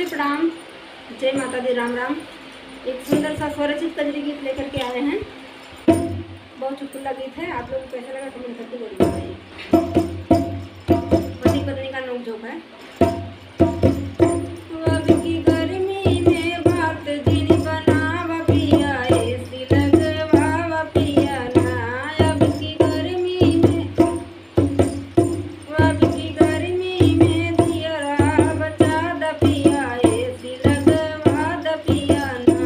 नमस्ते, प्रणाम, जय माता दी, राम राम। एक सुंदर सा स्वरचित कजरी गीत लेकर के आए हैं। बहुत चुटकुला गीत है। आप लोगों को कैसा लगा कमेंट करके जरूर बताइए। पति पत्नी का नोकझोंक है। अब की गर्मी में बात जिन बनावा पिया, एसी लगवावा पिया ना। अब की गर्मी में दियरा बचा द पिया, एसी लगवा द पिया ना।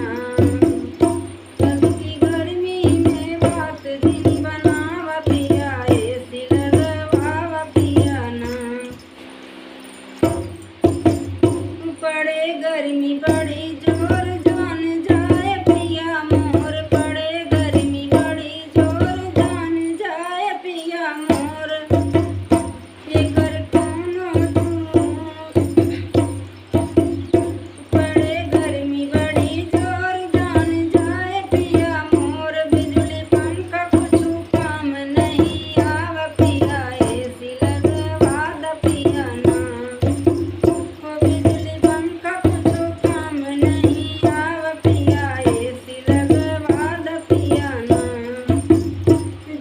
अब की गर्मी में बात जिन बनावा पिया, एसी लगवावा पिया ना। पड़े गर्मी बड़ी जोर जान जाए पिया मोर, पड़े गर्मी बड़ी जोर जान जाए पिया मोर। एकर कोनो पड़े गर्मी बड़ी जोर जान जाए पिया मोर। बिजली पंखा कुछु काम नहीं आवा पिया, एसी लगवा द पिया ना। बिजली पंखा कुछु काम नहीं आवा पिया, एसी लगवा द पिया ना।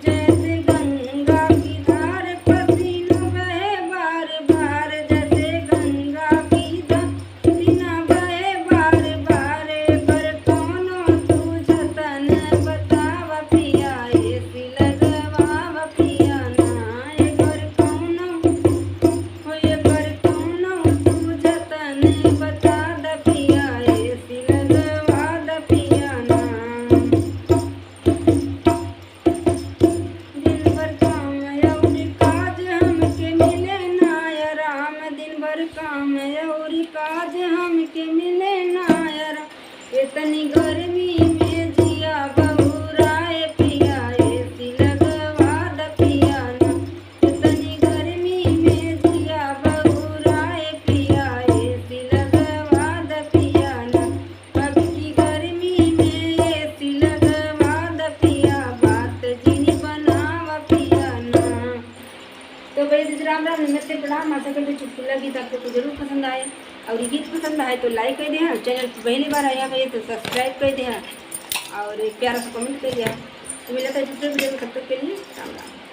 जैसे गंगा की धार पसीना बहे बार बार, जैसे गंगा की धार पसीना बहे बार बार। पर कोनो तू जतन बतावा पिया, एसी लगवावा पिया ना। एकर कोनो तू जतन बता द पिया, एसी लगवा द पिया ना। दिन भर काम अउरी काज हमके मिले ना आराम, दिन भर काम अउरी काज हमके मिले ना आराम। इतनी गर्मी में जिया बहुराए पिया, एसी लगवा द पिया ना। इतनी गर्मी में जिया बहुराए पिया, एसी लगवा द पिया ना। अब की गर्मी में एसी लगवा द पिया, बात जिनी बनावा पिया ना। तो भाई राम राम, नमस्ते, प्रणाम। आशा करते चुटकुला गीत आप लोग को जरूर पसंद आए, और ये गीत पसंद आए तो लाइक कर दें, चैनल पर पहली बार आया है तो सब्सक्राइब कर दें, और एक प्यारा सा कमेंट कर दिया। तो मिला था दूसरे वीडियो में, तब तक के लिए राम राम।